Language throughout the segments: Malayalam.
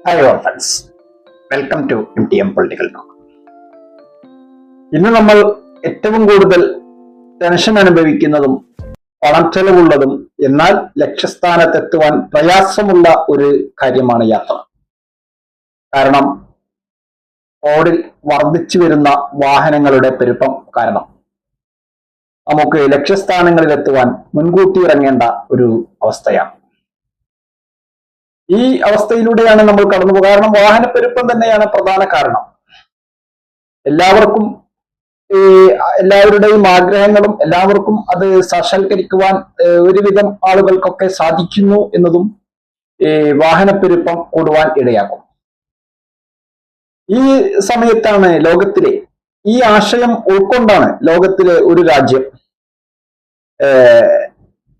Hi all friends, welcome to MTM political talk. ഇന്ന് നമ്മൾ ഏറ്റവും കൂടുതൽ ടെൻഷൻ അനുഭവിക്കുന്നതും പണം ചെലവുള്ളതും എന്നാൽ ലക്ഷ്യസ്ഥാനത്തെത്തുവാൻ പ്രയാസമുള്ള ഒരു കാര്യമാണ് യാത്ര. കാരണം റോഡിൽ വർദ്ധിച്ചു വരുന്ന വാഹനങ്ങളുടെ പെരുപ്പം കാരണം നമുക്ക് ലക്ഷ്യസ്ഥാനങ്ങളിൽ എത്തുവാൻ മുൻകൂട്ടി ഇറങ്ങേണ്ട ഒരു അവസ്ഥയാണ്. ഈ അവസ്ഥയിലൂടെയാണ് നമ്മൾ കടന്നു പോകുക. കാരണം വാഹനപ്പെരുപ്പം തന്നെയാണ് പ്രധാന കാരണം. എല്ലാവരുടെയും ആഗ്രഹങ്ങളും എല്ലാവർക്കും അത് സാക്ഷാത്കരിക്കുവാൻ ഒരുവിധം ആളുകൾക്കൊക്കെ സാധിക്കുന്നു എന്നതും വാഹനപ്പെരുപ്പം കൂടുവാൻ ഇടയാക്കും. ഈ സമയത്താണ് ലോകത്തിലെ ഈ ആശയം ഉൾക്കൊണ്ടാണ് ലോകത്തിലെ ഒരു രാജ്യം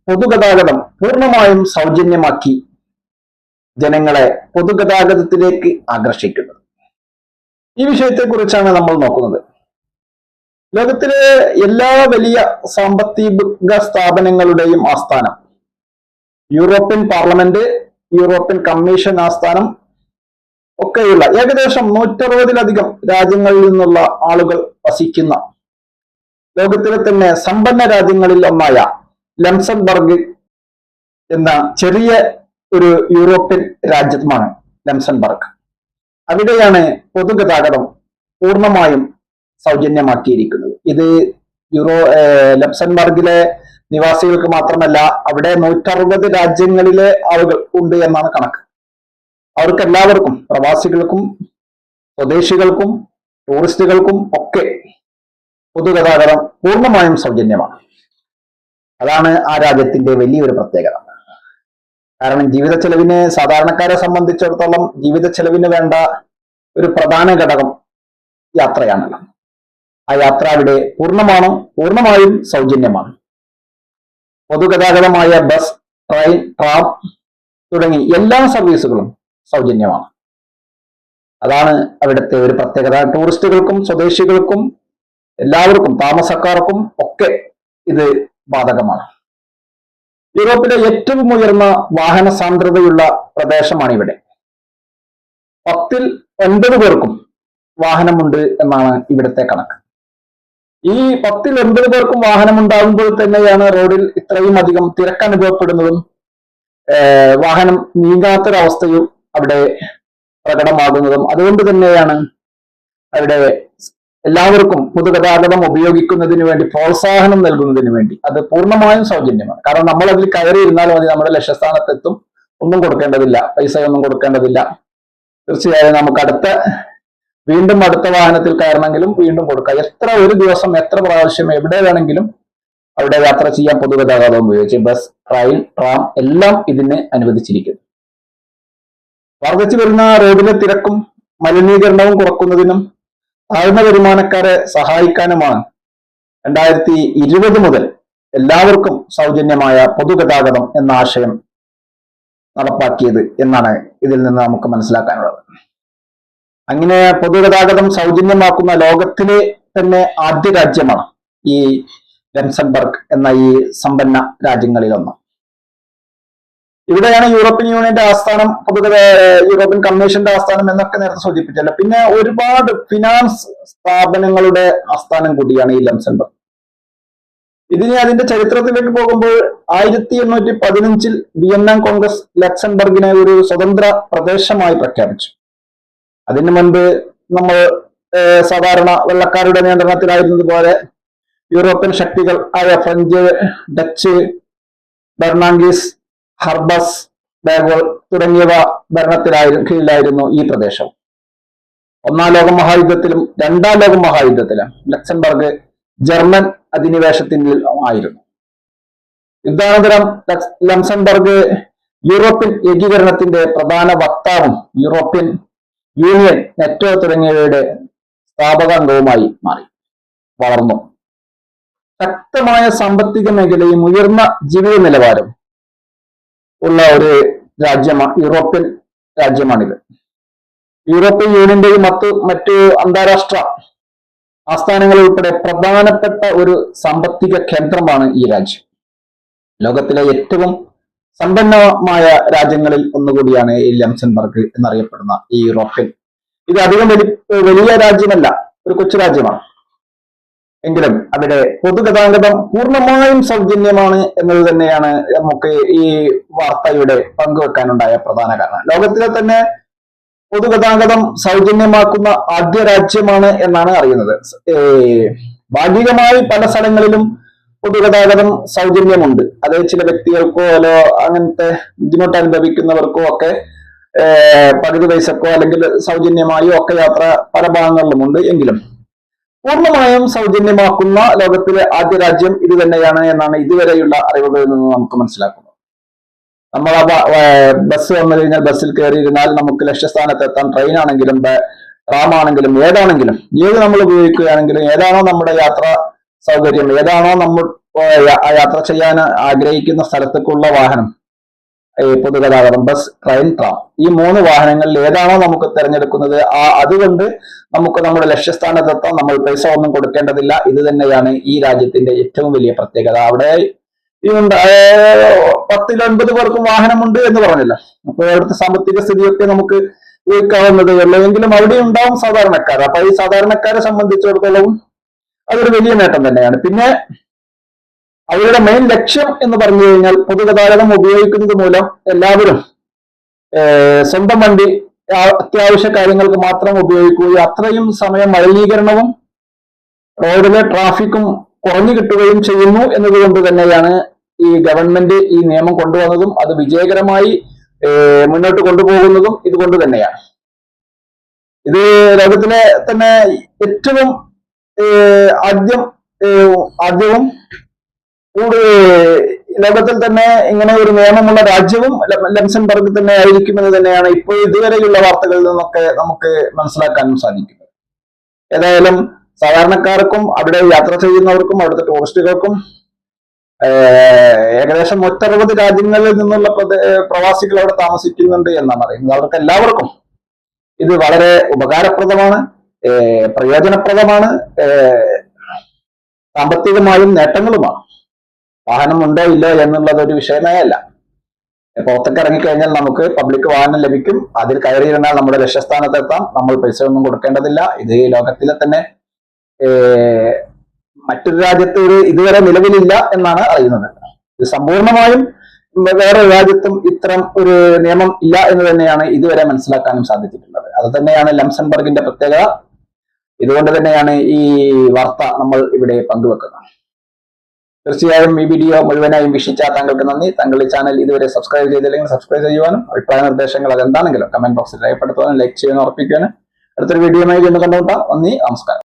പൊതുഗതാഗതം പൂർണ്ണമായും സൗജന്യമാക്കി ജനങ്ങളെ പൊതുഗതാഗതത്തിലേക്ക് ആകർഷിക്കുന്നത്. ഈ വിഷയത്തെക്കുറിച്ചാണ് നമ്മൾ നോക്കുന്നത്. ലോകത്തിലെ എല്ലാ വലിയ സാമ്പത്തിക സ്ഥാപനങ്ങളുടെയും ആസ്ഥാനം, യൂറോപ്യൻ പാർലമെന്റ്, യൂറോപ്യൻ കമ്മീഷൻ ആസ്ഥാനം ഒക്കെയുള്ള ഏകദേശം 160-ലധികം രാജ്യങ്ങളിൽ നിന്നുള്ള ആളുകൾ വസിക്കുന്ന ലോകത്തിലെ തന്നെ സമ്പന്ന രാജ്യങ്ങളിൽ ഒന്നായ ലക്സംബർഗ് എന്ന ചെറിയ ഒരു യൂറോപ്യൻ രാജ്യമാണ് ലക്സംബർഗ്. അവിടെയാണ് പൊതുഗതാഗതം പൂർണ്ണമായും സൗജന്യമാക്കിയിരിക്കുന്നത്. ഇത് ലക്സംബർഗിലെ നിവാസികൾക്ക് മാത്രമല്ല, അവിടെ 160 രാജ്യങ്ങളിലെ ആളുകൾ ഉണ്ട് എന്നാണ് കണക്ക്. അവർക്ക് എല്ലാവർക്കും, പ്രവാസികൾക്കും സ്വദേശികൾക്കും ടൂറിസ്റ്റുകൾക്കും ഒക്കെ പൊതുഗതാഗതം പൂർണ്ണമായും സൗജന്യമാണ്. അതാണ് ആ രാജ്യത്തിന്റെ വലിയൊരു പ്രത്യേകത. കാരണം ജീവിത ചെലവിന്, സാധാരണക്കാരെ സംബന്ധിച്ചിടത്തോളം ജീവിത ചെലവിന് വേണ്ട ഒരു പ്രധാന ഘടകം യാത്രയാണല്ലോ. ആ യാത്ര അവിടെ പൂർണ്ണമായും സൗജന്യമാണ്. പൊതുഗതാഗതമായ ബസ്, ട്രെയിൻ, ട്രാം തുടങ്ങി എല്ലാ സർവീസുകളും സൗജന്യമാണ്. അതാണ് അവിടുത്തെ ഒരു പ്രത്യേകത. ടൂറിസ്റ്റുകൾക്കും സ്വദേശികൾക്കും എല്ലാവർക്കും, താമസക്കാർക്കും ഒക്കെ ഇത് ബാധകമാണ്. യൂറോപ്പിലെ ഏറ്റവും ഉയർന്ന വാഹന സാന്ദ്രതയുള്ള പ്രദേശമാണ് ഇവിടെ. 10ൽ 9 പേർക്കും വാഹനമുണ്ട് എന്നാണ് ഇവിടുത്തെ കണക്ക്. ഈ 10ൽ 9 പേർക്കും വാഹനമുണ്ടാകുമ്പോൾ തന്നെയാണ് റോഡിൽ ഇത്രയും അധികം തിരക്ക് അനുഭവപ്പെടുന്നതും വാഹനം നീങ്ങാത്തൊരവസ്ഥയും അവിടെ പ്രകടമാകുന്നതും. അതുകൊണ്ട് തന്നെയാണ് അവിടെ എല്ലാവർക്കും പൊതുഗതാഗതം ഉപയോഗിക്കുന്നതിന് വേണ്ടി പ്രോത്സാഹനം നൽകുന്നതിന് വേണ്ടി അത് പൂർണ്ണമായും സൗജന്യമാണ്. കാരണം നമ്മൾ അതിൽ കയറിയിരുന്നാലും മതി, നമ്മുടെ ലക്ഷ്യസ്ഥാനത്തെത്തും. ഒന്നും കൊടുക്കേണ്ടതില്ല, പൈസയൊന്നും കൊടുക്കേണ്ടതില്ല. തീർച്ചയായും നമുക്ക് വീണ്ടും അടുത്ത വാഹനത്തിൽ കയറണമെങ്കിലും വീണ്ടും കൊടുക്കാം. ഒരു ദിവസം എത്ര പ്രാവശ്യം എവിടെ വേണമെങ്കിലും അവിടെ യാത്ര ചെയ്യാൻ പൊതുഗതാഗതം ഉപയോഗിച്ച് ബസ്, ട്രെയിൻ, ട്രാം എല്ലാം ഇതിന് അനുവദിച്ചിരിക്കുന്നു. വർദ്ധിച്ചു വരുന്ന റോഡിലെ തിരക്കും മലിനീകരണവും കുറക്കുന്നതിനും താഴ്ന്ന വരുമാനക്കാരെ സഹായിക്കാനുമാണ് 2020 മുതൽ എല്ലാവർക്കും സൗജന്യമായ പൊതുഗതാഗതം എന്ന ആശയം നടപ്പാക്കിയത് എന്നാണ് ഇതിൽ നിന്ന് നമുക്ക് മനസ്സിലാക്കാനുള്ളത്. അങ്ങനെ പൊതുഗതാഗതം സൗജന്യമാക്കുന്ന ലോകത്തിലെ തന്നെ ആദ്യ രാജ്യമാണ് ഈ ലക്സംബർഗ് എന്ന ഈ സമ്പന്ന രാജ്യങ്ങളിലൊന്ന്. ഇവിടെയാണ് യൂറോപ്യൻ യൂണിയന്റെ ആസ്ഥാനം, യൂറോപ്യൻ കമ്മീഷന്റെ ആസ്ഥാനം എന്നൊക്കെ നേരത്തെ സൂചിപ്പിച്ചല്ലോ. പിന്നെ ഒരുപാട് ഫിനാൻസ് സ്ഥാപനങ്ങളുടെ ആസ്ഥാനം കൂടിയാണ് ഈ ലക്സംബർഗ്. ഇതിന് അതിന്റെ ചരിത്രത്തിലേക്ക് പോകുമ്പോൾ 1815 വിയറ്റ്നാം കോൺഗ്രസ് ലക്സംബർഗിനെ ഒരു സ്വതന്ത്ര പ്രദേശമായി പ്രഖ്യാപിച്ചു. അതിനു മുൻപ് നമ്മൾ സാധാരണ വെള്ളക്കാരുടെ നിയന്ത്രണത്തിലായിരുന്നതുപോലെ യൂറോപ്യൻ ശക്തികൾ ആയ ഫ്രഞ്ച്, ഡച്ച്, ബെർണാങ്കീസ്, ഹർബസ്, ബേഗോൾ തുടങ്ങിയവ കീഴിലായിരുന്നു ഈ പ്രദേശം. 1-ാം ലോക മഹായുദ്ധത്തിലും 2-ാം ലോക മഹായുദ്ധത്തിലും ലക്സംബർഗ് ജർമ്മൻ അധിനിവേശത്തിൽ ആയിരുന്നു. യുദ്ധാനന്തരം ലക്സംബർഗ് യൂറോപ്യൻ ഏകീകരണത്തിന്റെ പ്രധാന വക്താവും യൂറോപ്യൻ യൂണിയൻ, നെറ്റോ തുടങ്ങിയവയുടെ സ്ഥാപകാംഗവുമായി വളർന്നു. ശക്തമായ സാമ്പത്തിക മേഖലയും ഉയർന്ന ജീവിത നിലവാരം ഉള്ള ഒരു യൂറോപ്യൻ രാജ്യമാണിത്. യൂറോപ്യൻ യൂണിയന്റെയും മറ്റു അന്താരാഷ്ട്ര ആസ്ഥാനങ്ങൾ ഉൾപ്പെടെ പ്രധാനപ്പെട്ട ഒരു സാമ്പത്തിക കേന്ദ്രമാണ് ഈ രാജ്യം. ലോകത്തിലെ ഏറ്റവും സമ്പന്നമായ രാജ്യങ്ങളിൽ ഒന്നുകൂടിയാണ് ഈ ലക്സംബർഗ് എന്നറിയപ്പെടുന്ന ഈ യൂറോപ്യൻ. ഇത് അധികം വലിയ രാജ്യമല്ല, ഒരു കൊച്ചു രാജ്യമാണ്. എങ്കിലും അവിടെ പൊതുഗതാഗതം പൂർണ്ണമായും സൗജന്യമാണ് എന്നത് തന്നെയാണ് നമുക്ക് ഈ വാർത്തയുടെ പങ്കുവെക്കാനുണ്ടായ പ്രധാന കാരണം. ലോകത്തിലെ തന്നെ പൊതുഗതാഗതം സൗജന്യമാക്കുന്ന ആദ്യ രാജ്യമാണ് എന്നാണ് അറിയുന്നത്. ഭാഗികമായി പല സ്ഥലങ്ങളിലും പൊതുഗതാഗതം സൗജന്യമുണ്ട്. അത് ചില വ്യക്തികൾക്കോ അല്ലോ അങ്ങനത്തെ ബുദ്ധിമുട്ട് അനുഭവിക്കുന്നവർക്കോ ഒക്കെ പകുതി പൈസക്കോ അല്ലെങ്കിൽ സൗജന്യമായോ ഒക്കെ യാത്ര പല ഭാഗങ്ങളിലുമുണ്ട്. എങ്കിലും പൂർണ്ണമായും സൗജന്യമാക്കുന്ന ലോകത്തിലെ ആദ്യ രാജ്യം ഇത് തന്നെയാണ് എന്നാണ് ഇതുവരെയുള്ള അറിവുകളിൽ നിന്ന് നമുക്ക് മനസ്സിലാക്കുന്നത്. നമ്മൾ ബസ് വന്നു കഴിഞ്ഞാൽ ബസ്സിൽ കയറിയിരുന്നാൽ നമുക്ക് ലക്ഷ്യസ്ഥാനത്ത് എത്താൻ ട്രെയിൻ ആണെങ്കിലും ട്രാം ആണെങ്കിലും ഏതാണെങ്കിലും ഏത് നമ്മൾ ഉപയോഗിക്കുകയാണെങ്കിലും ഏതാണോ നമ്മുടെ യാത്രാ സൗകര്യം, ഏതാണോ നമ്മൾ യാത്ര ചെയ്യാൻ ആഗ്രഹിക്കുന്ന സ്ഥലത്തേക്കുള്ള വാഹനം, പൊതുഗതാഗതം, ബസ്, ട്രെയിൻ, ട്രാം, ഈ 3 വാഹനങ്ങളിൽ ഏതാണോ നമുക്ക് തിരഞ്ഞെടുക്കുന്നത് അതുകൊണ്ട് നമുക്ക് നമ്മുടെ ലക്ഷ്യസ്ഥാനത്തെത്താൻ നമ്മൾ പൈസ ഒന്നും കൊടുക്കേണ്ടതില്ല. ഇത് തന്നെയാണ് ഈ രാജ്യത്തിന്റെ ഏറ്റവും വലിയ പ്രത്യേകത. അവിടെ ഈ 10-9 പേർക്കും വാഹനമുണ്ട് എന്ന് പറഞ്ഞില്ല. അപ്പൊ അവിടുത്തെ സാമ്പത്തിക സ്ഥിതിയൊക്കെ നമുക്ക് ഊഹിക്കാവുന്നതേ ഉള്ളൂ. എങ്കിലും അവിടെ ഉണ്ടാവും സാധാരണക്കാർ. അപ്പൊ ഈ സാധാരണക്കാരെ സംബന്ധിച്ചിടത്തോളം അതൊരു വലിയ നേട്ടം തന്നെയാണ്. പിന്നെ അവരുടെ മെയിൻ ലക്ഷ്യം എന്ന് പറഞ്ഞു കഴിഞ്ഞാൽ പൊതുഗതാഗതം ഉപയോഗിക്കുന്നത് മൂലം എല്ലാവരും സ്വന്തം വണ്ടി അത്യാവശ്യ കാര്യങ്ങൾക്ക് മാത്രം ഉപയോഗിക്കുകയും അത്രയും സമയം മലിനീകരണവും റോഡിലെ ട്രാഫിക്കും കുറഞ്ഞു കിട്ടുകയും ചെയ്യുന്നു എന്നതുകൊണ്ട് തന്നെയാണ് ഈ ഗവൺമെന്റ് ഈ നിയമം കൊണ്ടുവന്നതും അത് വിജയകരമായി മുന്നോട്ട് കൊണ്ടുപോകുന്നതും ഇതുകൊണ്ട് തന്നെയാണ്. ഇത് ലോകത്തിലെ തന്നെ ഏറ്റവും ആദ്യവും ലോകത്തിൽ തന്നെ ഇങ്ങനെ ഒരു നിയമമുള്ള രാജ്യവും ലക്സംബർഗ് തന്നെ ആയിരിക്കുമെന്ന് തന്നെയാണ് ഇപ്പോൾ ഇതുവരെയുള്ള വാർത്തകളിൽ നിന്നൊക്കെ നമുക്ക് മനസ്സിലാക്കാനും സാധിക്കുന്നത്. ഏതായാലും സാധാരണക്കാർക്കും അവിടെ യാത്ര ചെയ്യുന്നവർക്കും അവിടുത്തെ ടൂറിസ്റ്റുകൾക്കും ഏകദേശം 160 രാജ്യങ്ങളിൽ നിന്നുള്ള പ്രവാസികൾ അവിടെ താമസിക്കുന്നുണ്ട് എന്നാണ് അറിയുന്നത്. അവർക്ക് എല്ലാവർക്കും ഇത് വളരെ ഉപകാരപ്രദമാണ്, പ്രയോജനപ്രദമാണ്, സാമ്പത്തികമായും നേട്ടങ്ങളുമാണ്. വാഹനം ഉണ്ടോ ഇല്ലോ എന്നുള്ളത് ഒരു വിഷയമേ അല്ല. പുറത്തൊക്കെ ഇറങ്ങിക്കഴിഞ്ഞാൽ നമുക്ക് പബ്ലിക് വാഹനം ലഭിക്കും. അതിൽ കയറിയിരുന്നാൽ നമ്മുടെ ലക്ഷ്യസ്ഥാനത്തെത്താം. നമ്മൾ പൈസ ഒന്നും കൊടുക്കേണ്ടതില്ല. ഇത് ലോകത്തിലെ തന്നെ മറ്റൊരു രാജ്യത്ത് ഇതുവരെ നിലവിലില്ല എന്നാണ് അറിയുന്നത്. ഇത് സമ്പൂർണമായും വേറെ രാജ്യത്തും ഇത്തരം ഒരു നിയമം ഇല്ല എന്ന് തന്നെയാണ് ഇതുവരെ മനസ്സിലാക്കാനും സാധിച്ചിട്ടുള്ളത്. അത് തന്നെയാണ് ലക്സംബർഗിന്റെ പ്രത്യേകത. ഇതുകൊണ്ട് തന്നെയാണ് ഈ വാർത്ത നമ്മൾ ഇവിടെ പങ്കുവെക്കുന്നത്. തീർച്ചയായും ഈ വീഡിയോ മുഴുവനായും വീക്ഷിച്ച താങ്കൾക്ക് നന്ദി. താങ്കൾ ഈ ചാനൽ ഇതുവരെ സബ്സ്ക്രൈബ് ചെയ്തില്ലെങ്കിൽ സബ്സ്ക്രൈബ് ചെയ്യുവാനും അഭിപ്രായ നിർദ്ദേശങ്ങൾ അതെന്താണെങ്കിലും കമന്റ് ബോക്സിൽ രേഖപ്പെടുത്തുവാനും ലൈക്ക് ചെയ്യാനും ഉറപ്പിക്കുവാനും അടുത്തൊരു വീഡിയോയുമായി വീണ്ടും കണ്ടുമുട്ടാം. നന്ദി, നമസ്കാരം.